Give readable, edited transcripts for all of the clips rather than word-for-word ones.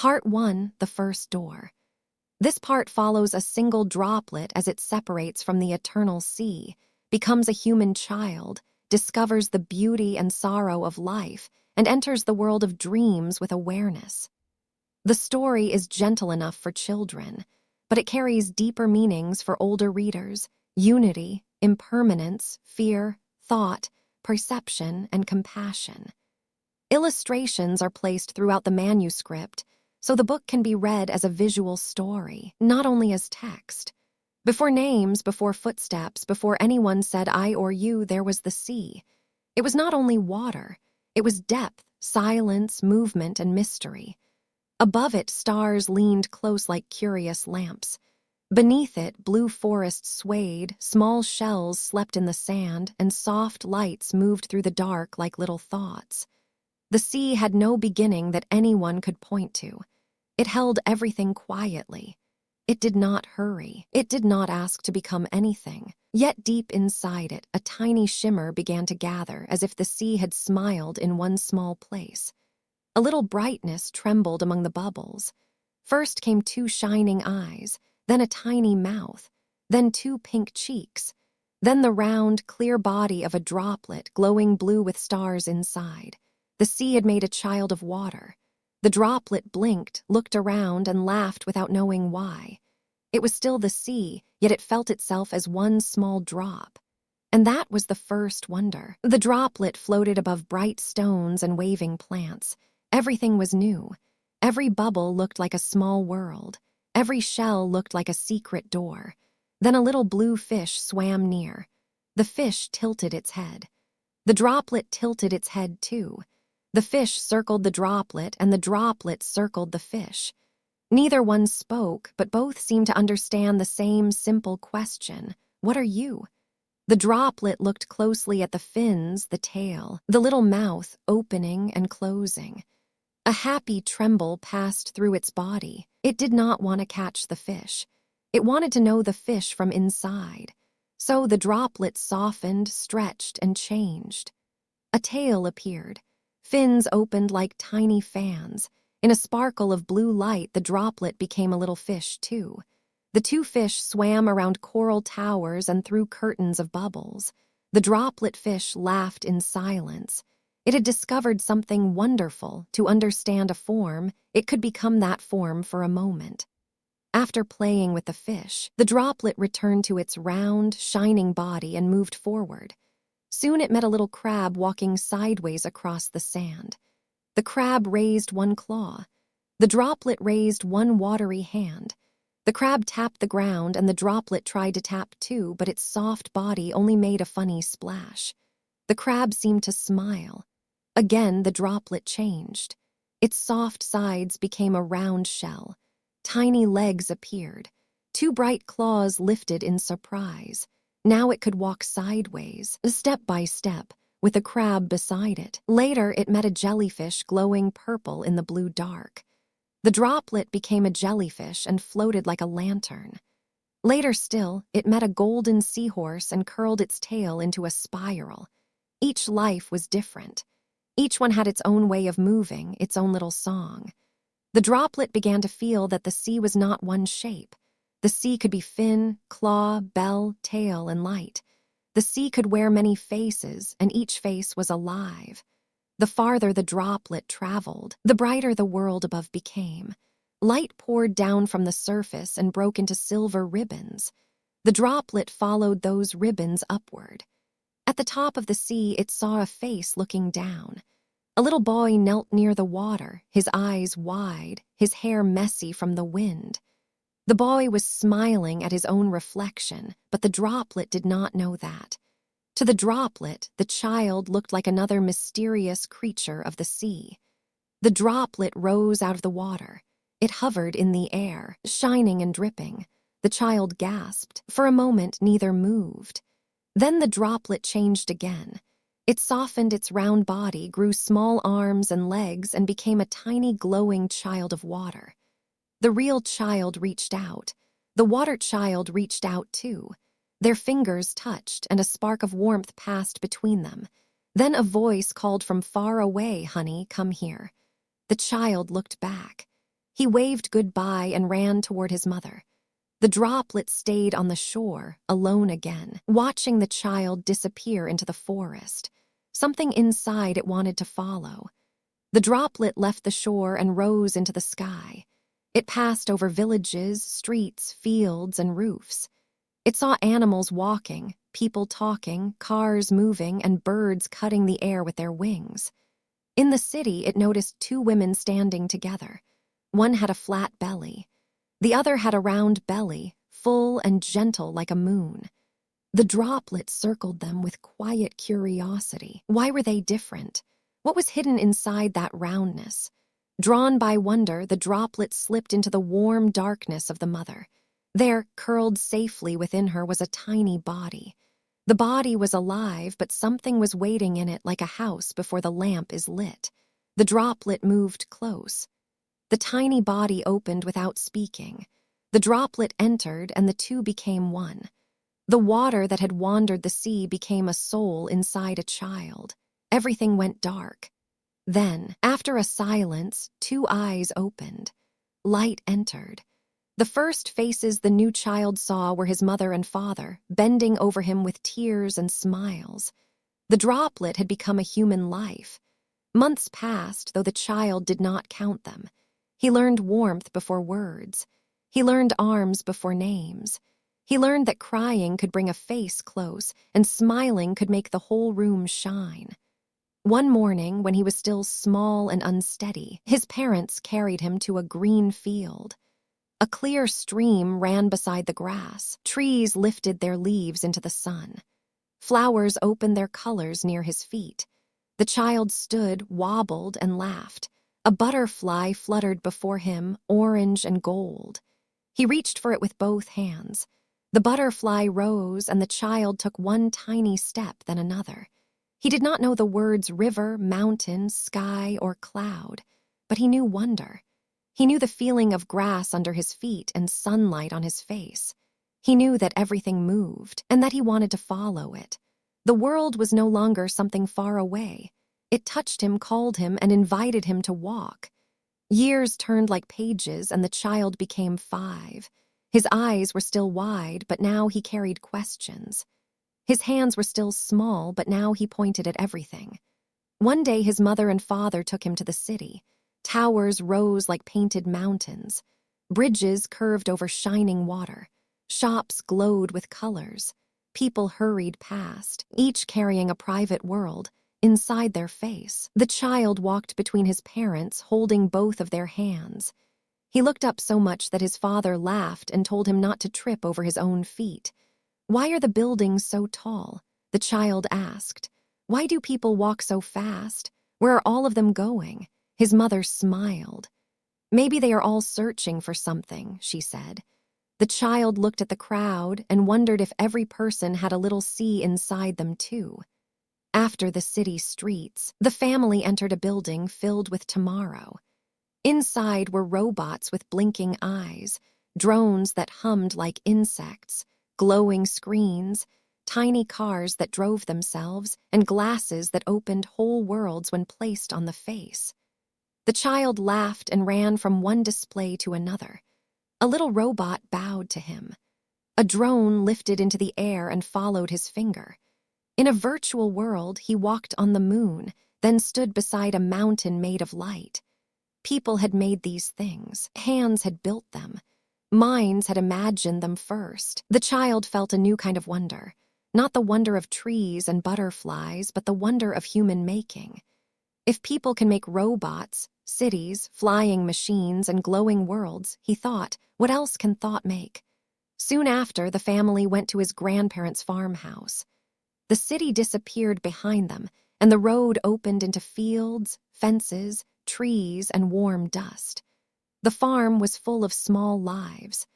Part 1, the first door. This part follows a single droplet as it separates from the eternal sea, becomes a human child, discovers the beauty and sorrow of life, and enters the world of dreams with awareness. The story is gentle enough for children, but it carries deeper meanings for older readers: unity, impermanence, fear, thought, perception, and compassion. Illustrations are placed throughout the manuscript, so the book can be read as a visual story, not only as text. Before names, before footsteps, before anyone said I or you, there was the sea. It was not only water, it was depth, silence, movement, and mystery. Above it, stars leaned close like curious lamps. Beneath it, blue forests swayed, small shells slept in the sand, and soft lights moved through the dark like little thoughts. The sea had no beginning that anyone could point to. It held everything quietly. It did not hurry. It did not ask to become anything. Yet deep inside it, a tiny shimmer began to gather, as if the sea had smiled in one small place. A little brightness trembled among the bubbles. First came two shining eyes, then a tiny mouth, then two pink cheeks, then the round, clear body of a droplet glowing blue with stars inside. The sea had made a child of water. The droplet blinked, looked around, and laughed without knowing why. It was still the sea, yet it felt itself as one small drop. And that was the first wonder. The droplet floated above bright stones and waving plants. Everything was new. Every bubble looked like a small world. Every shell looked like a secret door. Then a little blue fish swam near. The fish tilted its head. The droplet tilted its head too. The fish circled the droplet, and the droplet circled the fish. Neither one spoke, but both seemed to understand the same simple question: what are you? The droplet looked closely at the fins, the tail, the little mouth opening and closing. A happy tremble passed through its body. It did not want to catch the fish. It wanted to know the fish from inside. So the droplet softened, stretched, and changed. A tail appeared. Fins opened like tiny fans. In a sparkle of blue light, the droplet became a little fish, too. The two fish swam around coral towers and through curtains of bubbles. The droplet fish laughed in silence. It had discovered something wonderful: to understand a form, it could become that form for a moment. After playing with the fish, the droplet returned to its round, shining body and moved forward. Soon it met a little crab walking sideways across the sand. The crab raised one claw. The droplet raised one watery hand. The crab tapped the ground, and the droplet tried to tap too, but its soft body only made a funny splash. The crab seemed to smile. Again, the droplet changed. Its soft sides became a round shell. Tiny legs appeared. Two bright claws lifted in surprise. Now it could walk sideways, step by step, with a crab beside it. Later, it met a jellyfish glowing purple in the blue dark. The droplet became a jellyfish and floated like a lantern. Later still, it met a golden seahorse and curled its tail into a spiral. Each life was different. Each one had its own way of moving, its own little song. The droplet began to feel that the sea was not one shape. The sea could be fin, claw, bell, tail, and light. The sea could wear many faces, and each face was alive. The farther the droplet traveled, the brighter the world above became. Light poured down from the surface and broke into silver ribbons. The droplet followed those ribbons upward. At the top of the sea, it saw a face looking down. A little boy knelt near the water, his eyes wide, his hair messy from the wind. The boy was smiling at his own reflection, but the droplet did not know that. To the droplet, the child looked like another mysterious creature of the sea. The droplet rose out of the water. It hovered in the air, shining and dripping. The child gasped. For a moment, neither moved. Then the droplet changed again. It softened its round body, grew small arms and legs, and became a tiny glowing child of water. The real child reached out. The water child reached out too. Their fingers touched, and a spark of warmth passed between them. Then a voice called from far away, "Honey, come here." The child looked back. He waved goodbye and ran toward his mother. The droplet stayed on the shore, alone again, watching the child disappear into the forest. Something inside it wanted to follow. The droplet left the shore and rose into the sky. It passed over villages, streets, fields, and roofs. It saw animals walking, people talking, cars moving, and birds cutting the air with their wings. In the city, it noticed two women standing together. One had a flat belly. The other had a round belly, full and gentle like a moon. The droplet circled them with quiet curiosity. Why were they different? What was hidden inside that roundness? Drawn by wonder, the droplet slipped into the warm darkness of the mother. There, curled safely within her, was a tiny body. The body was alive, but something was waiting in it like a house before the lamp is lit. The droplet moved close. The tiny body opened without speaking. The droplet entered, and the two became one. The water that had wandered the sea became a soul inside a child. Everything went dark. Then, after a silence, two eyes opened. Light entered. The first faces the new child saw were his mother and father, bending over him with tears and smiles. The droplet had become a human life. Months passed, though the child did not count them. He learned warmth before words. He learned arms before names. He learned that crying could bring a face close, and smiling could make the whole room shine. One morning, when he was still small and unsteady, his parents carried him to a green field. A clear stream ran beside the grass. Trees lifted their leaves into the sun. Flowers opened their colors near his feet. The child stood, wobbled, and laughed. A butterfly fluttered before him, orange and gold. He reached for it with both hands. The butterfly rose, and the child took one tiny step, then another. He did not know the words river, mountain, sky, or cloud, but he knew wonder. He knew the feeling of grass under his feet and sunlight on his face. He knew that everything moved, and that he wanted to follow it. The world was no longer something far away. It touched him, called him, and invited him to walk. Years turned like pages, and the child became 5. His eyes were still wide, but now he carried questions. His hands were still small, but now he pointed at everything. One day his mother and father took him to the city. Towers rose like painted mountains. Bridges curved over shining water. Shops glowed with colors. People hurried past, each carrying a private world inside their face. The child walked between his parents, holding both of their hands. He looked up so much that his father laughed and told him not to trip over his own feet. "Why are the buildings so tall?" the child asked. "Why do people walk so fast? Where are all of them going?" His mother smiled. "Maybe they are all searching for something," she said. The child looked at the crowd and wondered if every person had a little sea inside them too. After the city streets, the family entered a building filled with tomorrow. Inside were robots with blinking eyes, drones that hummed like insects, glowing screens, tiny cars that drove themselves, and glasses that opened whole worlds when placed on the face. The child laughed and ran from one display to another. A little robot bowed to him. A drone lifted into the air and followed his finger. In a virtual world, he walked on the moon, then stood beside a mountain made of light. People had made these things. Hands had built them. Minds had imagined them first. The child felt a new kind of wonder. Not the wonder of trees and butterflies, but the wonder of human making. If people can make robots, cities, flying machines, and glowing worlds, he thought, what else can thought make? Soon after, the family went to his grandparents' farmhouse. The city disappeared behind them, and the road opened into fields, fences, trees, and warm dust. The farm was full of small lives.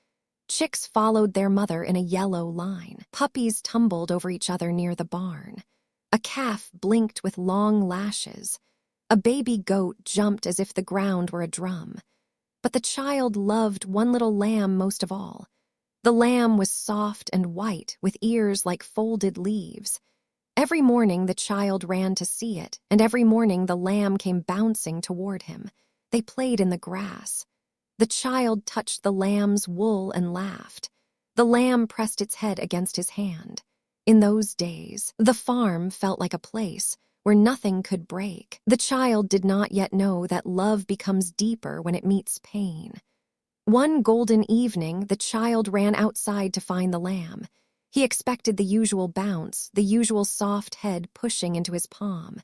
Chicks followed their mother in a yellow line. Puppies tumbled over each other near the barn. A calf blinked with long lashes. A baby goat jumped as if the ground were a drum. But the child loved one little lamb most of all. The lamb was soft and white, with ears like folded leaves. Every morning the child ran to see it, and every morning the lamb came bouncing toward him. They played in the grass. The child touched the lamb's wool and laughed. The lamb pressed its head against his hand. In those days, the farm felt like a place where nothing could break. The child did not yet know that love becomes deeper when it meets pain. One golden evening, the child ran outside to find the lamb. He expected the usual bounce, the usual soft head pushing into his palm.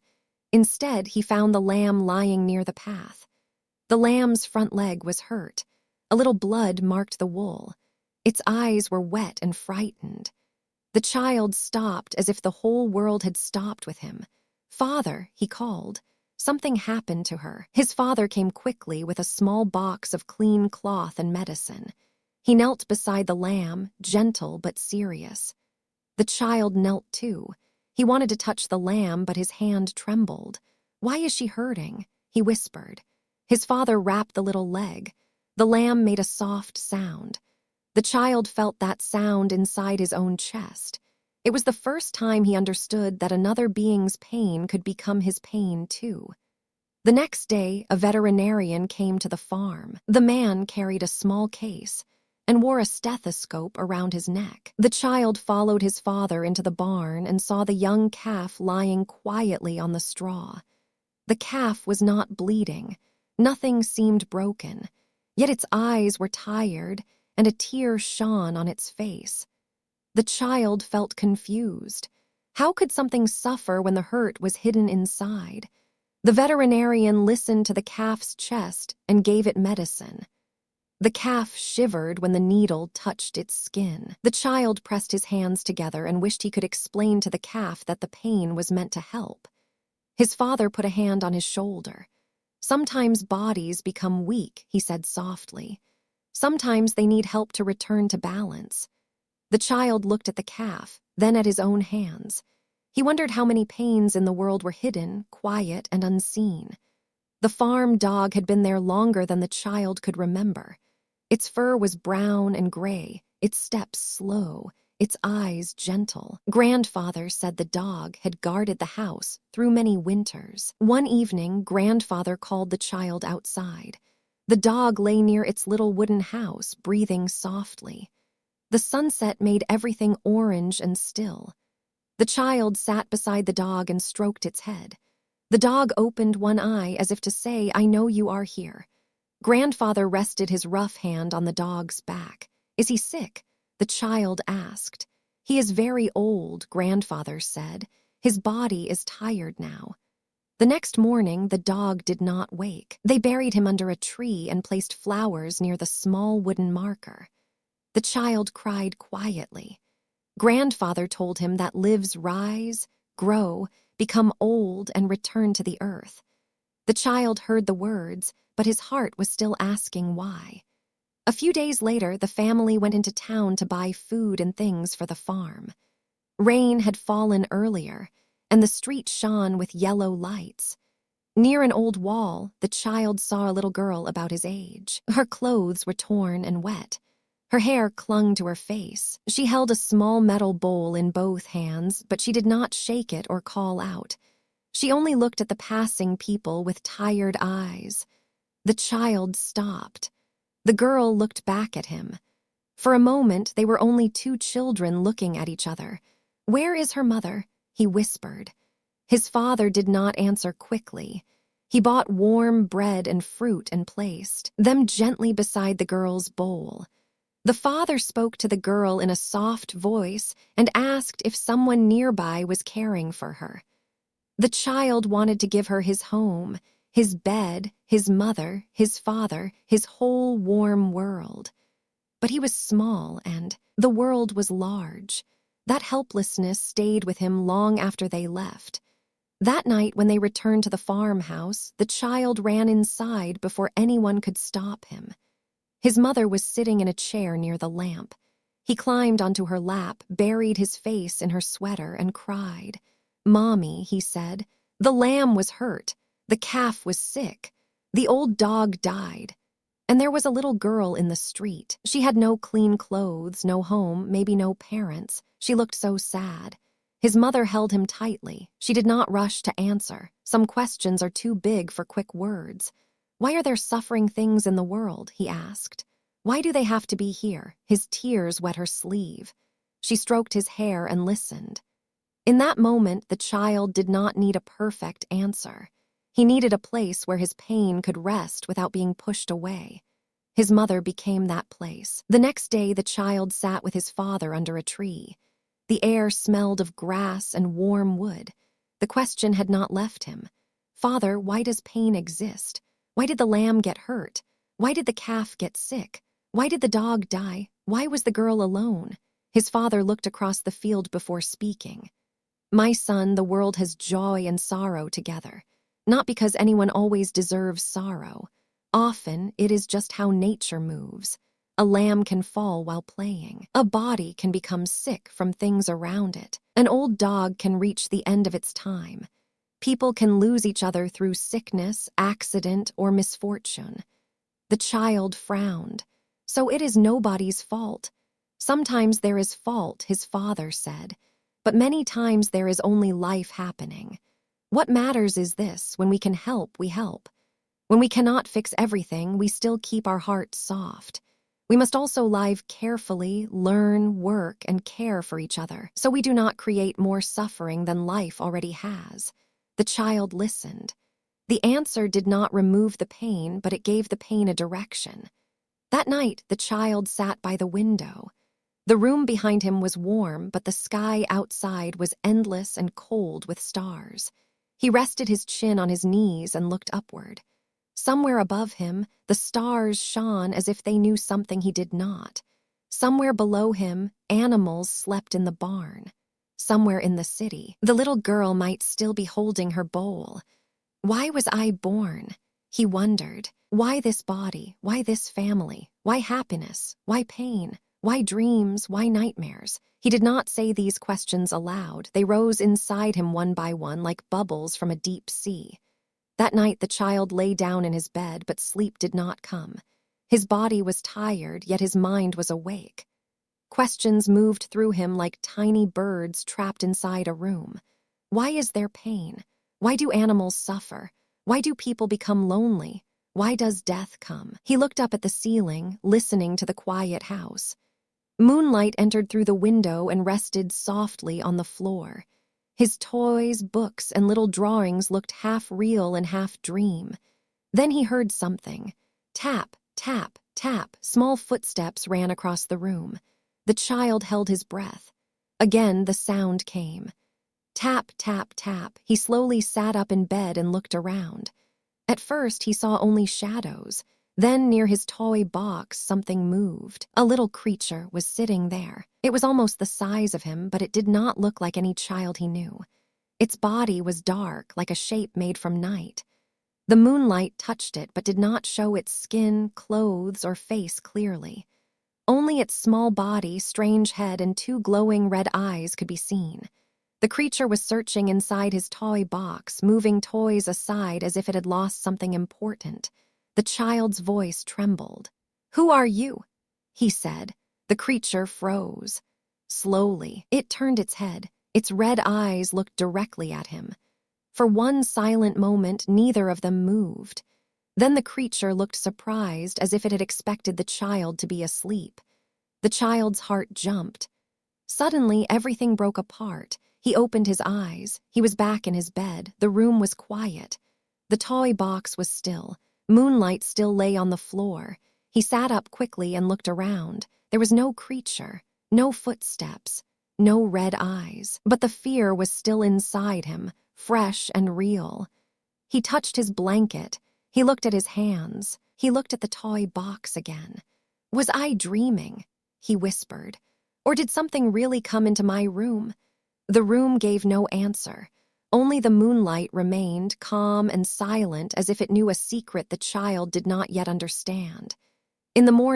Instead, he found the lamb lying near the path. The lamb's front leg was hurt. A little blood marked the wool. Its eyes were wet and frightened. The child stopped as if the whole world had stopped with him. "Father," he called. Something happened to her. His father came quickly with a small box of clean cloth and medicine. He knelt beside the lamb, gentle but serious. The child knelt too. He wanted to touch the lamb, but his hand trembled. "Why is she hurting?" he whispered. His father wrapped the little leg. The lamb made a soft sound. The child felt that sound inside his own chest. It was the first time he understood that another being's pain could become his pain too. The next day, a veterinarian came to the farm. The man carried a small case and wore a stethoscope around his neck. The child followed his father into the barn and saw the young calf lying quietly on the straw. The calf was not bleeding. Nothing seemed broken, yet its eyes were tired and a tear shone on its face. The child felt confused. How could something suffer when the hurt was hidden inside? The veterinarian listened to the calf's chest and gave it medicine. The calf shivered when the needle touched its skin. The child pressed his hands together and wished he could explain to the calf that the pain was meant to help. His father put a hand on his shoulder. "Sometimes bodies become weak," he said softly. "Sometimes they need help to return to balance." The child looked at the calf, then at his own hands. He wondered how many pains in the world were hidden, quiet, and unseen. The farm dog had been there longer than the child could remember. Its fur was brown and gray, its steps slow, its eyes gentle. Grandfather said the dog had guarded the house through many winters. One evening, Grandfather called the child outside. The dog lay near its little wooden house, breathing softly. The sunset made everything orange and still. The child sat beside the dog and stroked its head. The dog opened one eye as if to say, "I know you are here." Grandfather rested his rough hand on the dog's back. "Is he sick?" the child asked. "He is very old," Grandfather said. "His body is tired now." The next morning, the dog did not wake. They buried him under a tree and placed flowers near the small wooden marker. The child cried quietly. Grandfather told him that lives rise, grow, become old, and return to the earth. The child heard the words, but his heart was still asking why. A few days later, the family went into town to buy food and things for the farm. Rain had fallen earlier, and the street shone with yellow lights. Near an old wall, the child saw a little girl about his age. Her clothes were torn and wet. Her hair clung to her face. She held a small metal bowl in both hands, but she did not shake it or call out. She only looked at the passing people with tired eyes. The child stopped. The girl looked back at him. For a moment, they were only two children looking at each other. "Where is her mother?" he whispered. His father did not answer quickly. He bought warm bread and fruit and placed them gently beside the girl's bowl. The father spoke to the girl in a soft voice and asked if someone nearby was caring for her. The child wanted to give her his home, his bed, his mother, his father, his whole warm world. But he was small and the world was large. That helplessness stayed with him long after they left. That night, when they returned to the farmhouse, the child ran inside before anyone could stop him. His mother was sitting in a chair near the lamp. He climbed onto her lap, buried his face in her sweater, and cried. "Mommy," he said, "the lamb was hurt. The calf was sick. The old dog died. And there was a little girl in the street. She had no clean clothes, no home, maybe no parents. She looked so sad." His mother held him tightly. She did not rush to answer. Some questions are too big for quick words. Why are there suffering things in the world? He asked. Why do they have to be here? His tears wet her sleeve. She stroked his hair and listened. In that moment, the child did not need a perfect answer. He needed a place where his pain could rest without being pushed away. His mother became that place. The next day, the child sat with his father under a tree. The air smelled of grass and warm wood. The question had not left him. Father, why does pain exist? Why did the lamb get hurt? Why did the calf get sick? Why did the dog die? Why was the girl alone? His father looked across the field before speaking. My son, the world has joy and sorrow together. Not because anyone always deserves sorrow. Often, it is just how nature moves. A lamb can fall while playing. A body can become sick from things around it. An old dog can reach the end of its time. People can lose each other through sickness, accident, or misfortune. The child frowned. So it is nobody's fault. Sometimes there is fault, his father said, but many times there is only life happening. What matters is this: when we can help, we help. When we cannot fix everything, we still keep our hearts soft. We must also live carefully, learn, work, and care for each other, so we do not create more suffering than life already has. The child listened. The answer did not remove the pain, but it gave the pain a direction. That night, the child sat by the window. The room behind him was warm, but the sky outside was endless and cold with stars. He rested his chin on his knees and looked upward. Somewhere above him, the stars shone as if they knew something he did not. Somewhere below him, animals slept in the barn. Somewhere in the city, the little girl might still be holding her bowl. Why was I born? He wondered. Why this body? Why this family? Why happiness? Why pain? Why dreams? Why nightmares? He did not say these questions aloud. They rose inside him one by one like bubbles from a deep sea. That night the child lay down in his bed, but sleep did not come. His body was tired, yet his mind was awake. Questions moved through him like tiny birds trapped inside a room. Why is there pain? Why do animals suffer? Why do people become lonely? Why does death come? He looked up at the ceiling, listening to the quiet house. Moonlight entered through the window and rested softly on the floor. His toys, books, and little drawings looked half real and half dream. Then he heard something. Tap, tap, tap. Small footsteps ran across the room. The child held his breath. Again, the sound came. Tap, tap, tap. He slowly sat up in bed and looked around. At first, he saw only shadows. Then, near his toy box, something moved. A little creature was sitting there. It was almost the size of him, but it did not look like any child he knew. Its body was dark, like a shape made from night. The moonlight touched it, but did not show its skin, clothes, or face clearly. Only its small body, strange head, and two glowing red eyes could be seen. The creature was searching inside his toy box, moving toys aside as if it had lost something important. The child's voice trembled. "Who are you?" he said. The creature froze. Slowly, it turned its head. Its red eyes looked directly at him. For one silent moment, neither of them moved. Then the creature looked surprised, as if it had expected the child to be asleep. The child's heart jumped. Suddenly, everything broke apart. He opened his eyes. He was back in his bed. The room was quiet. The toy box was still. Moonlight still lay on the floor. He sat up quickly and looked around. There was no creature, no footsteps, no red eyes. But the fear was still inside him, fresh and real. He touched his blanket. He looked at his hands. He looked at the toy box again. "Was I dreaming?" he whispered. "Or did something really come into my room?" The room gave no answer. Only the moonlight remained, calm and silent, as if it knew a secret the child did not yet understand. In the morning,